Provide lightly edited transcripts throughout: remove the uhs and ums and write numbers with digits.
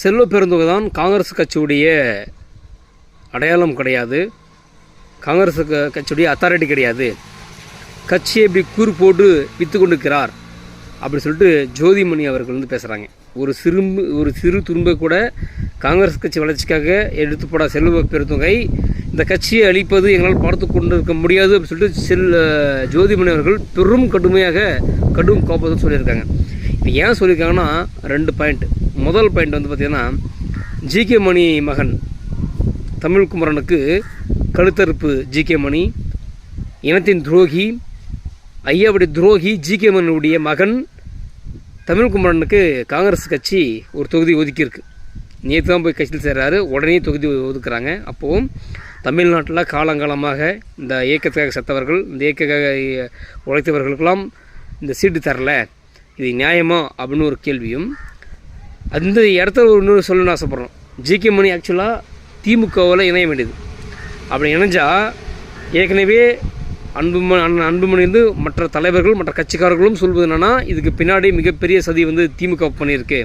செல்வ பெருந்தொகை தான் காங்கிரஸ் கட்சியுடைய அடையாளம் கிடையாது, காங்கிரஸ் கட்சியுடைய அத்தாரிட்டி கிடையாது, கட்சியை இப்படி கூறு போட்டு விற்று கொண்டிருக்கிறார் அப்படி சொல்லிட்டு ஜோதிமணி அவர்கள் வந்து பேசுகிறாங்க. ஒரு சிறு துரும்பை கூட காங்கிரஸ் கட்சி வளர்ச்சிக்காக எடுத்து போட செல்வ பெருந்தொகை இந்த கட்சியை அழிப்பது எங்களால் பார்த்து கொண்டு இருக்க முடியாது அப்படின்னு சொல்லிட்டு ஜோதிமணி அவர்கள் கடும் கோபத்தை சொல்லியிருக்காங்க. இப்போ ஏன் சொல்லியிருக்காங்கன்னா 2 பாயிண்ட். முதல் பாயிண்ட் வந்து பார்த்திங்கன்னா, ஜிகே மணி மகன் தமிழ்குமரனுக்கு கழுத்தறுப்பு. ஜிகே மணி இனத்தின் துரோகி, ஐயாவுடைய துரோகி. ஜிகே மணியுடைய மகன் தமிழ்குமரனுக்கு காங்கிரஸ் கட்சி ஒரு தொகுதி ஒதுக்கியிருக்கு. நேற்று தான் போய் கட்சியில் சேர்றாரு, உடனே தொகுதி ஒதுக்குறாங்க. அப்போது தமிழ்நாட்டில் காலங்காலமாக இந்த இயக்கத்துக்காக செத்தவர்கள், இந்த இயக்கக்காக உழைத்தவர்களுக்கெல்லாம் இந்த சீட்டு தரல, இது நியாயமா அப்படின்னு ஒரு கேள்வியும். அந்த இடத்துல இன்னொரு சொல்லணும்னு ஆசைப்பட்றோம். ஜிகே மணி ஆக்சுவலாக திமுகவில் இணைய வேண்டியது. அப்படி இணைஞ்சால் ஏற்கனவே அன்புமணி வந்து மற்ற தலைவர்கள் மற்ற கட்சிக்காரர்களும் சொல்வது என்னென்னா, இதுக்கு பின்னாடி மிகப்பெரிய சதி வந்து திமுக பண்ணியிருக்கு.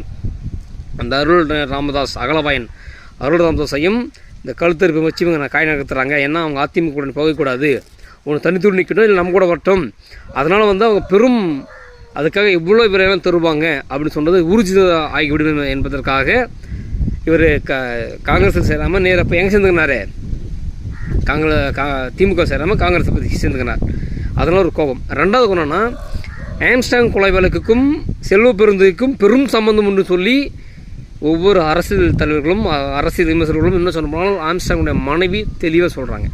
அந்த அருள் ராமதாஸையும் இந்த கழுத்தறுப்பை வச்சு இவங்க காய் நகர்த்துறாங்க. ஏன்னா அவங்க அதிமுக கூட போகக்கூடாது, ஒன்று தனித்தூர் நிற்கணும், இல்லை நம்ம கூட வரட்டும். அதனால் வந்து அவங்க அதுக்காக இவ்வளோ விரைவாக தருவாங்க அப்படின்னு சொன்னது ஊர்ஜிதம் ஆகிவிடும் என்பதற்காக இவர் காங்கிரஸில் சேராமல் நேராக இப்போ எங்கே சேர்ந்துக்கினாரு, திமுக சேராமல் காங்கிரஸை பற்றி சேர்ந்துக்கினார். அதனால் ஒரு கோபம். ரெண்டாவது கோணம்னா, ஆம்ஸ்டாங் கொலை வழக்குக்கும் செல்வ பெருந்தொகைக்கும் பெரும் சம்பந்தம் என்று சொல்லி ஒவ்வொரு அரசியல் தலைவர்களும் அரசியல் விமர்சகர்களும் என்ன சொல்ல போனாலும் ஆம்ஸ்டாங்குடைய மனைவி தெளிவாக சொல்கிறாங்க.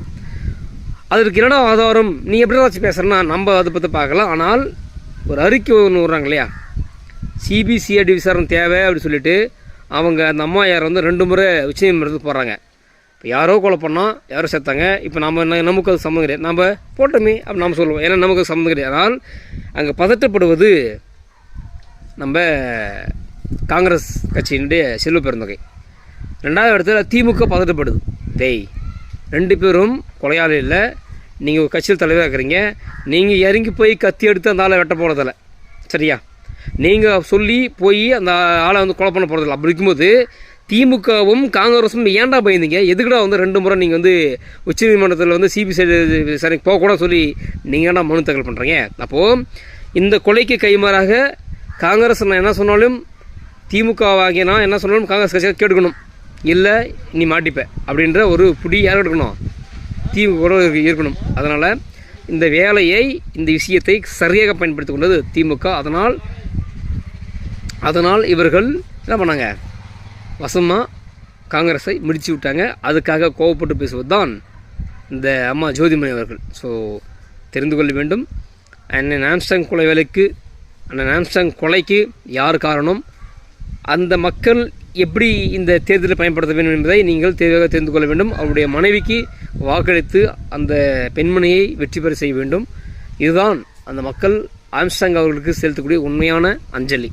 அதற்கு என்னடா ஆதாரம், நீ எப்படி வச்சு பேசுகிறேன்னா நம்ம அதை பற்றி பார்க்கலாம். ஆனால் ஒரு அறிக்கை ஒன்று விடுறாங்க இல்லையா, சிபிசிஐடி விசாரணை தேவை அப்படின்னு சொல்லிட்டு அவங்க அந்த அம்மா யார் வந்து 2 முறை உச்சநீதிமன்றத்துக்கு போகிறாங்க. இப்போ யாரோ கொலை பண்ணால் யாரோ சேர்த்தாங்க. இப்போ நமக்கு அது சம்மந்தம் கிடையாது, நம்ம போட்டோமே அப்படி நம்ம சொல்லுவோம், ஏன்னா நமக்கு சம்மந்தம் கிடையாது. ஆனால் அங்கே பதட்டப்படுவது நம்ம காங்கிரஸ் கட்சியினுடைய செல்வ பெருந்தொகை. 2வது இடத்துல திமுக பதட்டப்படுது. 2 பேரும் கொலையாளி இல்லை, நீங்கள் ஒரு கட்சியில் தலைவராக இருக்கிறீங்க, நீங்கள் இறங்கி போய் கத்தி எடுத்து அந்த ஆளை வெட்ட போகிறதில்ல, சரியா? நீங்கள் சொல்லி போய் அந்த ஆளை வந்து கொலை பண்ண போகிறதில்ல. அப்படி இருக்கும்போது திமுகவும் காங்கிரஸும் ஏன்டா பயந்தீங்க? எதுக்குடா வந்து 2 முறை நீங்கள் வந்து உச்சநீதிமன்றத்தில் வந்து சிபிசிஐடி விசாரணைக்கு போகக்கூடாது சொல்லி நீங்கள் ஏன்டா மனு தாக்கல் பண்ணுறீங்க? அப்போது இந்த கொலைக்கு கைமாறாக காங்கிரஸ் நான் என்ன சொன்னாலும் திமுக வாங்கி நான் என்ன சொன்னாலும் காங்கிரஸ் கட்சியை கேட்டுக்கணும், இல்லை நீ மாட்டிப்ப அப்படின்ற ஒரு புடி யார் எடுக்கணும், திமுக கூட இருக்கணும். அதனால் இந்த வேலையை இந்த விஷயத்தை சரியாக பயன்படுத்தி கொண்டது திமுக. அதனால் இவர்கள் என்ன பண்ணாங்க, வசமாக காங்கிரஸை முடிச்சு விட்டாங்க. அதுக்காக கோவப்பட்டு பேசுவது தான் இந்த அம்மா ஜோதிமணி அவர்கள். ஸோ தெரிந்து கொள்ள வேண்டும், அண்ணன் ஆம்ஸ்டாங் கொலைக்கு யார் காரணம், அந்த மக்கள் எப்படி இந்த தேர்தலை பயன்படுத்த வேண்டும் என்பதை நீங்கள் தெளிவாக தெரிந்து கொள்ள வேண்டும். அவருடைய மனைவிக்கு வாக்களித்து அந்த பெண்மணியை வெற்றி பெற செய்ய வேண்டும். இதுதான் அந்த மக்கள் ஆம்ஸ்டாங் அவர்களுக்கு செலுத்தக்கூடிய உண்மையான அஞ்சலி.